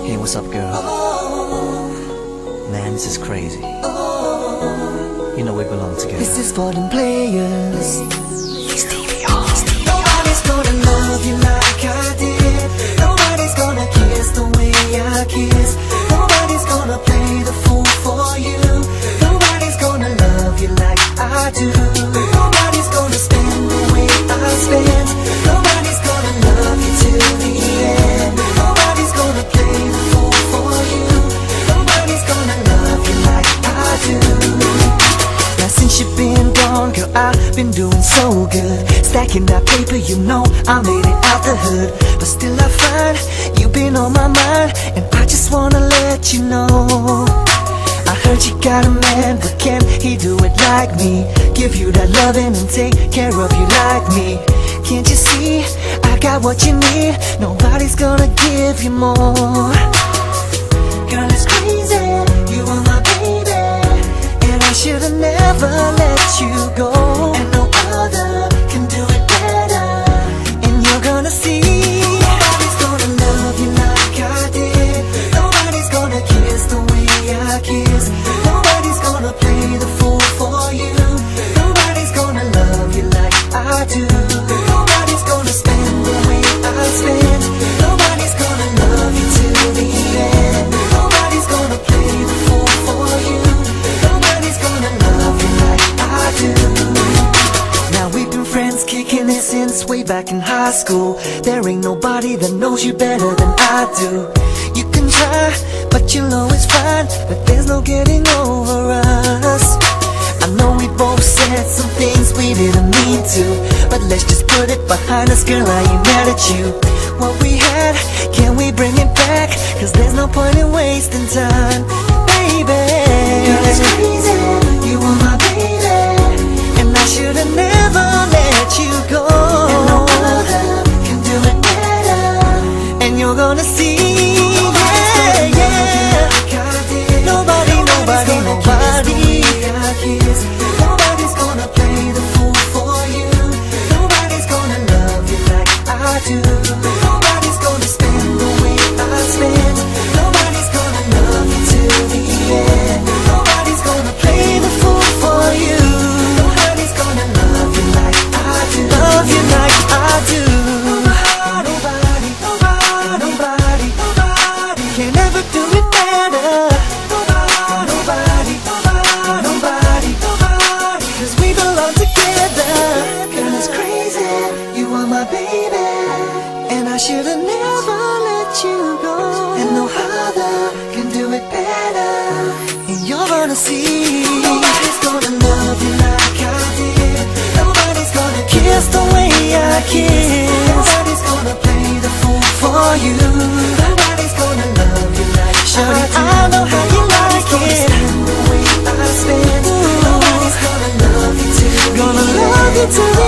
Hey, what's up, girl? Man, this is crazy. You know we belong together. This is for them players. Stevie, nobody's gonna love you like I did. Nobody's gonna kiss the way I kiss. Nobody's gonna play the fool for you. Nobody's gonna love you like I do. Nobody's gonna spend the way I spend. Nobody's gonna love you till the end. Nobody's gonna play the fool for you. Nobody's gonna love you like I do. Now since you've been gone, girl, I've been doing so good. Stacking that paper, you know I made it out the hood. But still I find you've been on my mind, and I just wanna let you know I heard you got a man, but can he do it like me? Give you that loving and take care of you like me. Can't you see, I got what you need. Nobody's gonna give you more. Girl, it's crazy, you are my baby, and I should've never let you go. And no other can do it better, and you're gonna see. Nobody's gonna love you like I did. Nobody's gonna kiss the way I kiss. Nobody's gonna play the fool for you. Nobody's gonna love you like I do. Nobody's gonna spend the way I spend. Nobody's gonna love you till the end. Nobody's gonna play the fool for you. Nobody's gonna love you like I do. Now we've been friends, kicking it since way back in high school. There ain't nobody that knows you better than I do. You can try, but you'll always find that there's no getting over us. I know we both said some things we didn't mean to, but let's just put it behind us, girl, I ain't mad at you. What we had, can we bring it back? Cause there's no point in wasting time, baby. Girl, it's crazy, you are my baby, and I should've never let you go. And no other can do it better, and you're gonna see. Yeah, yeah. Nobody, nobody, nobody. Nobody's gonna play the fool for you. Nobody's gonna love you like I do. Nobody's gonna spend the way I spend. Nobody's gonna love you till the end. Nobody's gonna play the fool for you. Nobody's gonna love you like I do. Love you like I do. Nobody, nobody, nobody, nobody can ever do it better. Nobody, nobody, nobody, nobody, cause we belong together. Girl, it's crazy, you are my baby, and I should've never let you go. And no other can do it better, and you're gonna see. Nobody's gonna love you like I did. Nobody's gonna kiss the way I kiss. Nobody's gonna play the fool for you. Nobody's gonna love you like I do. I know how you like it. Spend the way I spend. Nobody's gonna love you till the end.